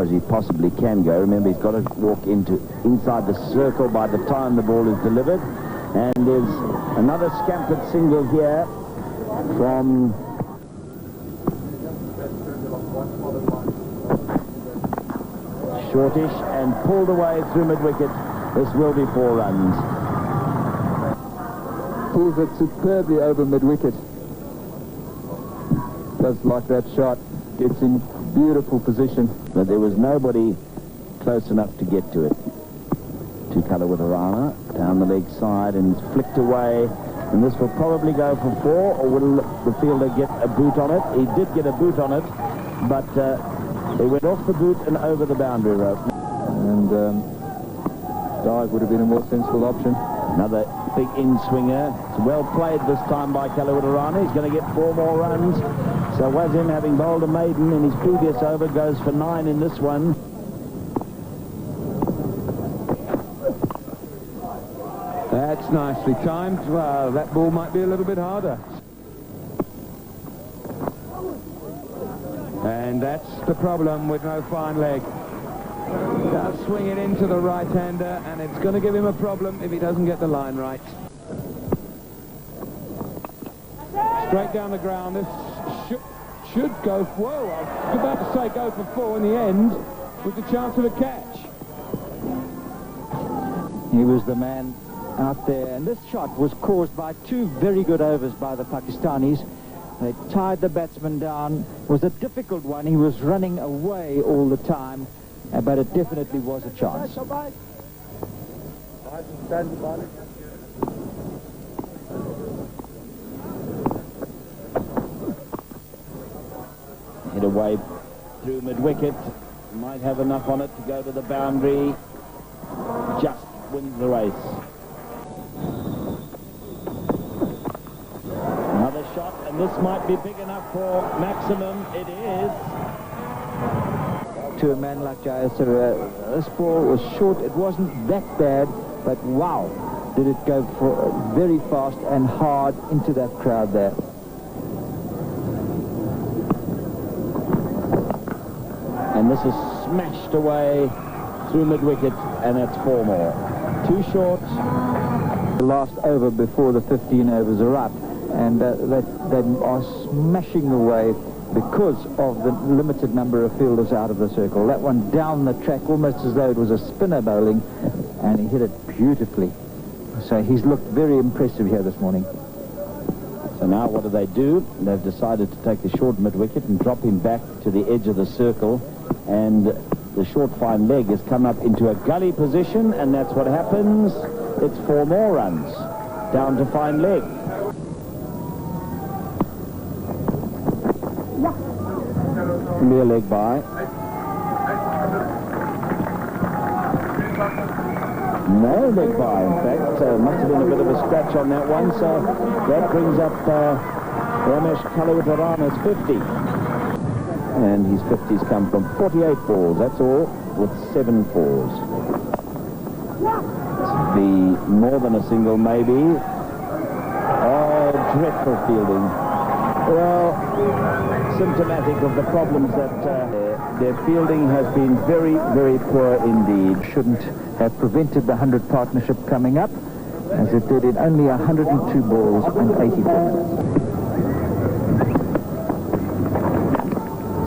far as he possibly can go. Remember, he's got to walk inside the circle by the time the ball is delivered. And there's another scampered single here from Shortish and pulled away through mid-wicket. This will be 4 runs. Pulls it superbly over mid-wicket. Does like that shot. Gets in beautiful position. But there was nobody close enough to get to it. To Kaluwitharana, down the leg side and flicked away. And this will probably go for 4, or will the fielder get a boot on it? He did get a boot on it, but it went off the boot and over the boundary rope. And dive would have been a more sensible option. Another big in-swinger. It's well played this time by Kaluwitharana. He's going to get 4 more runs. So Wasim, having bowled a maiden in his previous over, goes for 9 in this one. That's nicely timed. Well, that ball might be a little bit harder. And that's the problem with no fine leg. Does swing it into the right-hander, and it's going to give him a problem if he doesn't get the line right. Straight down the ground. This should go. Whoa, I was about to say go for 4 in the end with the chance of a catch. He was the man out there, and this shot was caused by 2 very good overs by the Pakistanis. They tied the batsman down. It was a difficult one. He was running away all the time, but it definitely was a chance. Hit away through mid-wicket. Might have enough on it to go to the boundary. Just wins the race. Another shot, and this might be big enough for maximum. It is. To a man like Jayasuriya, this ball was short. It wasn't that bad, but wow, did it go for very fast and hard into that crowd there. And this is smashed away through mid-wicket, and it's 4 more. 2 short. The last over before the 15 overs are up, and they are smashing away because of the limited number of fielders out of the circle. That one down the track, almost as though it was a spinner bowling, and he hit it beautifully. So he's looked very impressive here this morning. So now what do? They've decided to take the short mid-wicket and drop him back to the edge of the circle, and the short fine leg has come up into a gully position, and that's what happens. It's 4 more runs down to fine leg. Mere leg by. No leg by, in fact. Must have been a bit of a scratch on that one, so that brings up Romesh Kaluwitharana's 50. And his 50s come from 48 balls, that's all, with 7 fours. The more than a single, maybe. Oh, dreadful fielding. Well, symptomatic of the problems that their fielding has been very, very poor indeed. Shouldn't have prevented the 100 partnership coming up, as it did in only 102 balls and 80 balls.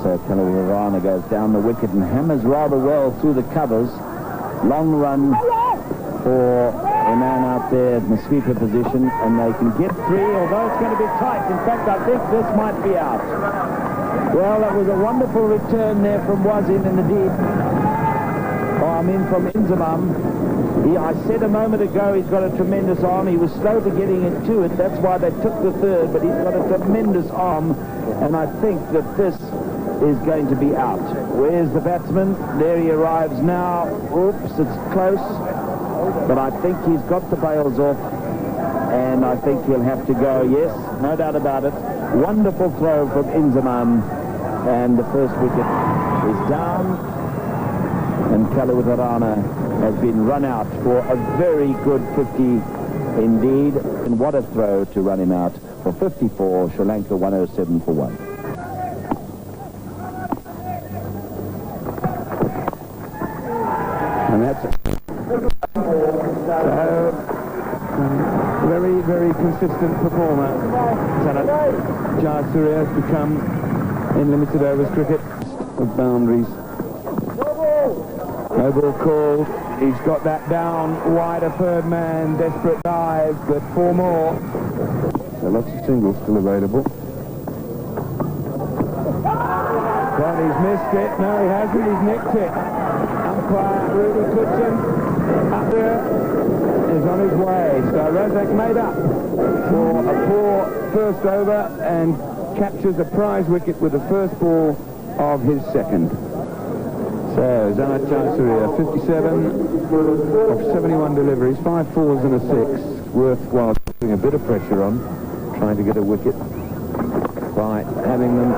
So Kaluwitharana goes down the wicket and hammers rather well through the covers. Long run for a man out there in the sweeper position, and they can get 3, although it's going to be tight. In fact, I think this might be out. Well, that was a wonderful return there from Wasim in the deep. From Inzamam. I said a moment ago he's got a tremendous arm. He was slow to getting into it. That's why they took the 3rd, but he's got a tremendous arm, and I think that this is going to be out. Where's the batsman? There he arrives now. Oops, it's close. But I think he's got the bails off, and I think he'll have to go. Yes, no doubt about it. Wonderful throw from Inzamam, and the first wicket is down, and Kaluwitharana has been run out for a very good 50 indeed. And what a throw to run him out for 54, Sri Lanka 107 for 1. consistent performer. Sanath Jayasuriya has become, in limited overs cricket, of boundaries. No ball called. He's got that down wide of third man. Desperate dive, but 4 more. So lots of singles still available. Well, he's missed it. No, he hasn't. He's nicked it. Umpire Rudy Kutchen up there is on his way. So Razak made up for a poor first over and captures a prize wicket with the first ball of his second. So Sanath Jayasuriya, 57 of 71 deliveries, 5 fours and a 6. Worthwhile putting a bit of pressure on, trying to get a wicket by having them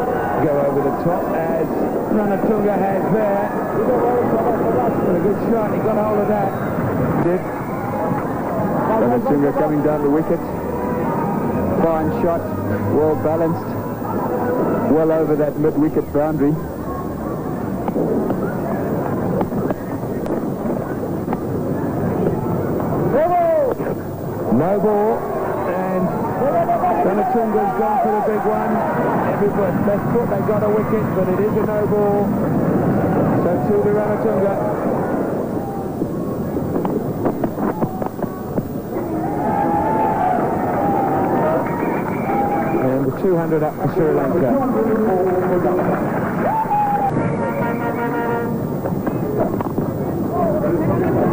go over the top, as Ranatunga has there. A good shot, he got hold of that. Did. Ranatunga coming down the wicket. Fine shot, well balanced, well over that mid-wicket boundary. No ball, and Ranatunga's gone for the big one. Everybody, they thought they got a wicket, but it is a no ball. So 2 to Ranatunga. And the 200 up for Sri Lanka.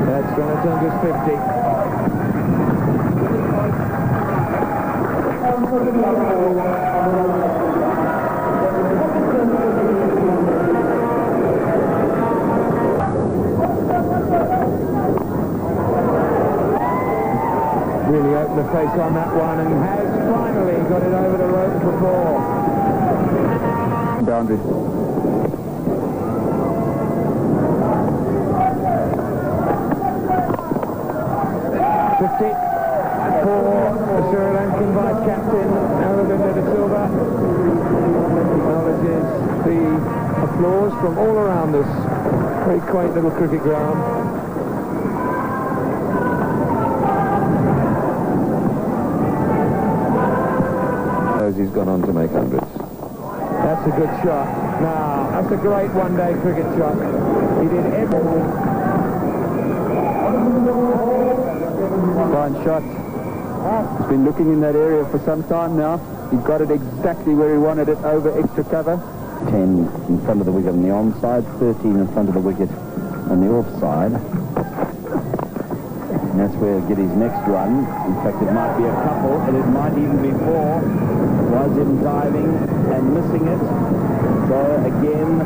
That's Ranatunga's 50. Really opened the face on that one and has finally got it over the rope for 4. Boundary. 50 for the Sri Lankan vice-captain, Aravinda de Silva. Acknowledges the applause from all around this very quaint little cricket ground. He's gone on to make hundreds. That's a good shot. Now, that's a great one-day cricket shot. He did everything. Fine shot. He's been looking in that area for some time now. He got it exactly where he wanted it, over extra cover. 10 in front of the wicket on the onside, 13 in front of the wicket on the offside. And that's where he'll get his next run. In fact, it might be a couple, and it might even be 4. Wasim diving and missing it. So again,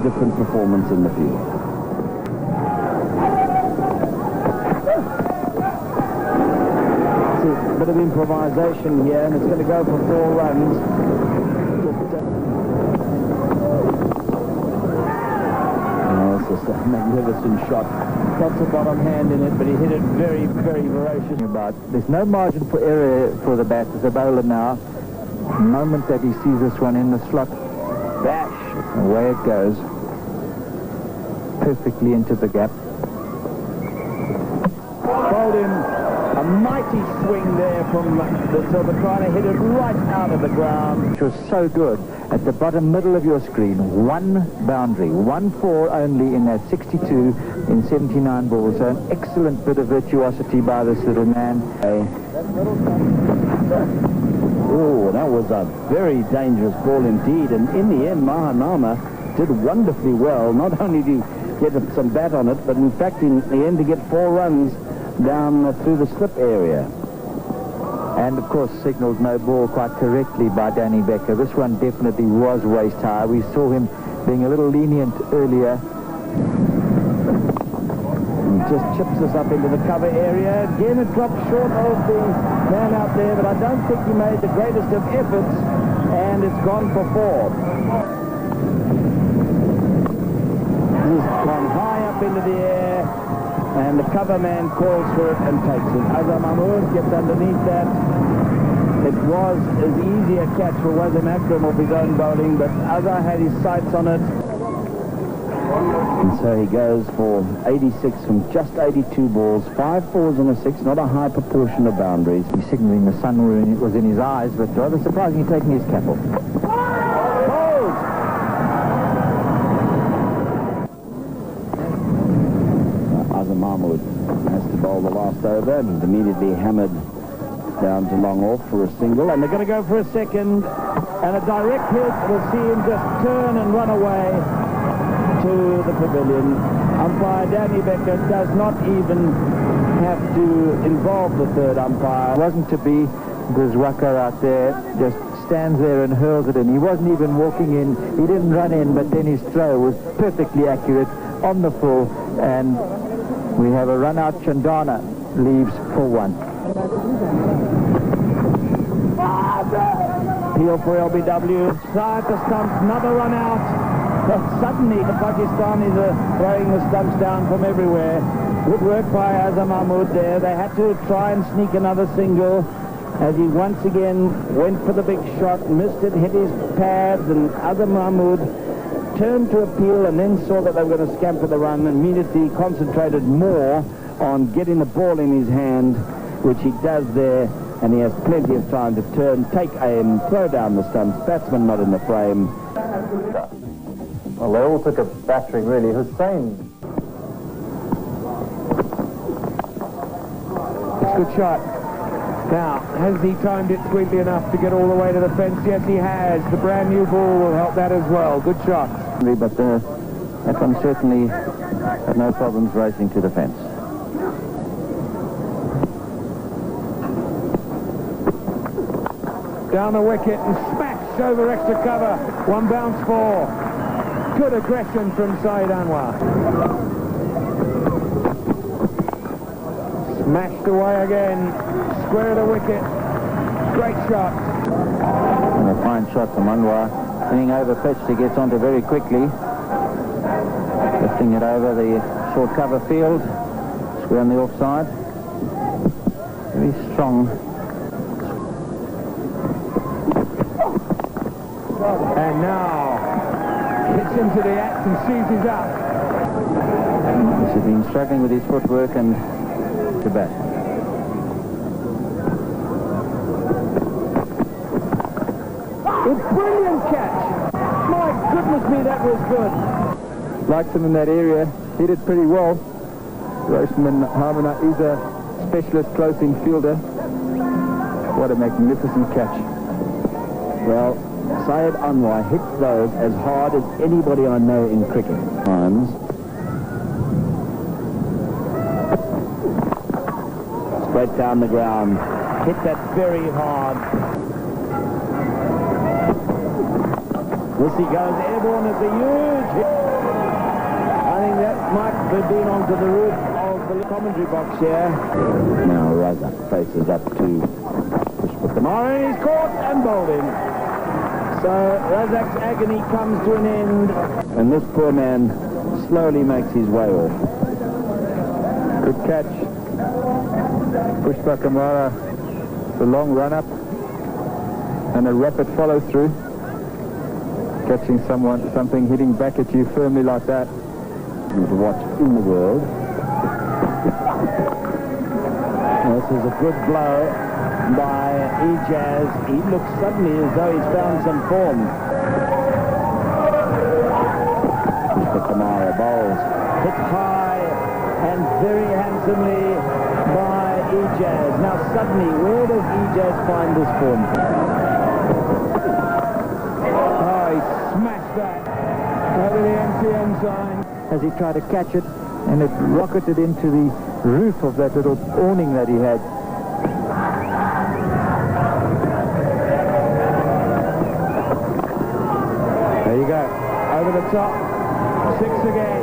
different performance in the field. It's a bit of improvisation here, and it's going to go for 4 runs. It's a magnificent shot. Lots of bottom hand in it, but he hit it very, very ferocious. There's no margin for error for the bat. As a bowler now, the moment that he sees this one in the slot, bash, away it goes. Perfectly into the gap. Bowled in a mighty swing there from the Silva, trying to hit it right out of the ground. Which was so good. At the bottom middle of your screen, 1 boundary, 1 4 only in that 62 in 79 balls. So an excellent bit of virtuosity by this little man. Oh, that was a very dangerous ball indeed. And in the end, Mahanama did wonderfully well. Not only did he get some bat on it, but in fact, in the end, to get 4 runs down through the slip area. And of course signaled no ball quite correctly by Danny Becker. This one definitely was waist high. We saw him being a little lenient earlier. He just chips us up into the cover area. Again, it dropped short of the man out there, but I don't think he made the greatest of efforts, and it's gone for 4. He's gone high up into the air, and the cover man calls for it and takes it. Ijaz gets underneath that. It was as easy a catch for Wasim Akram of his own bowling, but Ijaz had his sights on it. And so he goes for 86 from just 82 balls, 5 fours and a 6, not a high proportion of boundaries. He's signaling the sun was in his eyes, but rather surprisingly taking his cap off. Mahmood has to bowl the last over and immediately hammered down to long off for a single, and they're going to go for a second, and a direct hit will see him just turn and run away to the pavilion. Umpire Danny Becker does not even have to involve the third umpire. It wasn't to be, because Waqar out there just stands there and hurls it in. He wasn't even walking in, he didn't run in, but then his throw was perfectly accurate on the full, and we have a run out. Chandana leaves for 1. Peel for LBW. Side the stumps, another run out. But suddenly the Pakistanis are throwing the stumps down from everywhere. Good work by Ijaz Mahmood there. They had to try and sneak another single as he once again went for the big shot, missed it, hit his pads, and Ijaz Mahmood turned to appeal and then saw that they were going to scamper the run, and immediately concentrated more on getting the ball in his hand, which he does there, and he has plenty of time to turn, take aim, throw down the stumps. Batsman not in the frame. Well, they all took a battering, really. Hussain. It's a good shot. Now, has he timed it sweetly enough to get all the way to the fence? Yes, he has. The brand new ball will help that as well. Good shot. But that one certainly had no problems racing to the fence. Down the wicket and smash over extra cover. 1 bounce 4. Good aggression from Saeed Anwar. Smashed away again. Square of the wicket. Great shot. And a fine shot from Anwar. Swinging over pitch, he gets onto very quickly. Lifting it over the short cover field. Square on the offside. Very strong. And now gets into the act and seizes up. He's been struggling with his footwork and to bat. A brilliant catch. My goodness me, that was good. Likes him in that area. Hit it pretty well. Roshman Harmona is a specialist close-in fielder. What a magnificent catch. Well, Saeed Anwar hits those as hard as anybody I know in cricket. Times. Straight down the ground. Hit that very hard. This he goes airborne. It's a huge hit. I think that might have been onto the roof of the commentary box here. Now Razak faces up to Pushpakumar, and he's caught and bowled in. So Razak's agony comes to an end, and this poor man slowly makes his way off. Good catch. Pushpakumar, the long run-up and a rapid follow-through. Catching something hitting back at you firmly like that. To watch in the world. This is a good blow by Ijaz. He looks suddenly as though he's found some form. Mr. Kamara bowls. Hit high and very handsomely by Ijaz. Now suddenly, where does Ijaz find this form? Oh, he smashed that over the MTN sign. As he tried to catch it, and it rocketed into the roof of that little awning that he had. There you go. Over the top. 6 again.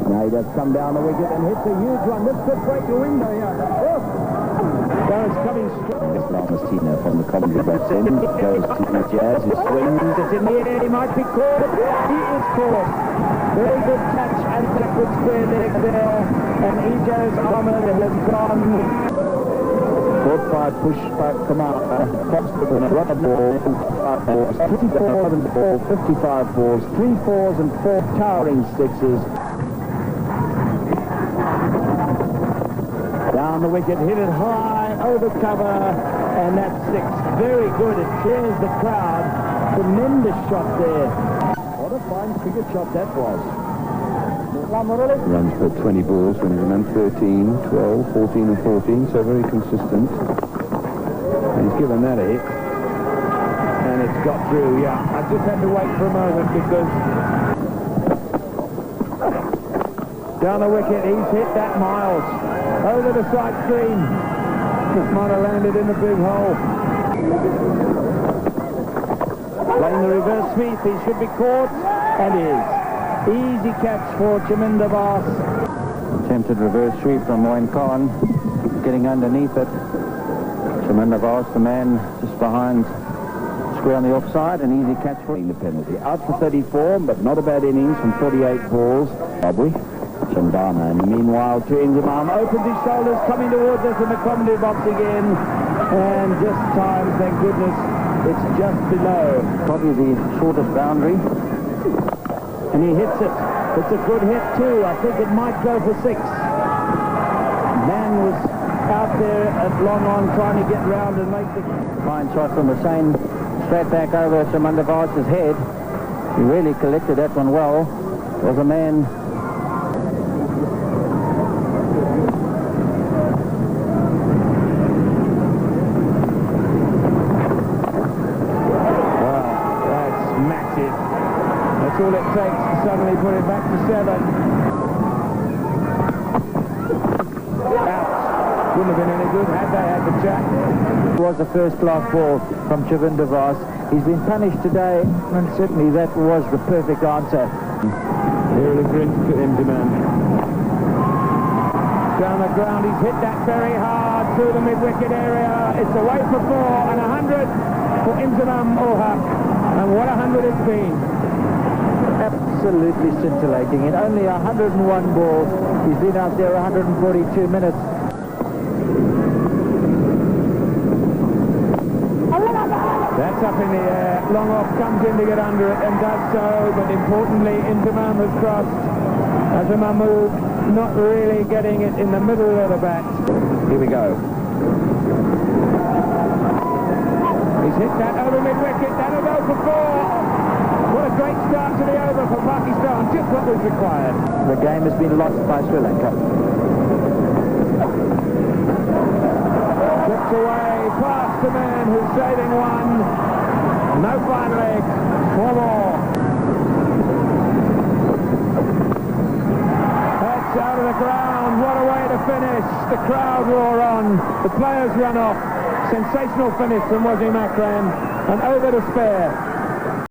Now he does come down the wicket and hits a huge one. This could break the window here. Well, it's coming strong. This Lamastino from the commentary box in goes to Ijaz, who swings. It's in the air. He might be caught. He is caught. Very good catch and backward square leg there. And Ijaz Ahmed has gone. Caught qualified push come out. 55 balls, 3 fours and 4 towering sixes. Down the wicket, hit it high, over cover, and that's 6. Very good. It cheers the crowd. Tremendous shot there. What a fine cricket shot that was. Runs per 20 balls when he ran 13, 12, 14 and 14, so very consistent. And he's given that a hit. And it's got through, yeah. I just had to wait for a moment because down the wicket, he's hit that miles. Over the side screen. Just might have landed in the big hole. Playing the reverse sweep, he should be caught, and is. Easy catch for Chaminda Vas. Attempted reverse sweep from Moin Khan, getting underneath it. Chaminda Vas, the man just behind, square on the offside, an easy catch for the penalty. Out for 34, but not a bad innings from 48 balls. Zimbabwe. Chandana, and meanwhile to Inzamam, opens his shoulders, coming towards us in the commentary box again, and just time, thank goodness, it's just below. Probably the shortest boundary. And he hits it. It's a good hit too. I think it might go for 6. Man was out there at long on trying to get round and make the... Fine shot from Hussain, straight back over Chaminda Vas's head. He really collected that one well. Was a man... That's all it takes to suddenly put it back to 7. Out. Wouldn't have been any good had they had the chat. It was a first-class ball from Chaminda Vas. He's been punished today, and certainly that was the perfect answer. Here it is to Inzamam. Down the ground, he's hit that very hard through the mid-wicket area. It's away for 4 and 100 for Inzamam Ulhaq. And what 100 it's been. Absolutely scintillating. In only 101 balls, he's been out there 142 minutes. That's up in the air. Long off comes in to get under it and does so, but importantly, Inzamam has crossed. As a Mahmood, not really getting it in the middle of the bat. Here we go. He's hit that over mid-wicket. That'll go for 4. What a great start to the over for Pakistan, just what was required. The game has been lost by Sri Lanka. Chips away, past the man who's saving 1. No fine leg, 4 more. That's out of the ground, what a way to finish. The crowd roar on, the players run off. Sensational finish from Wasim Akram, and over to spare.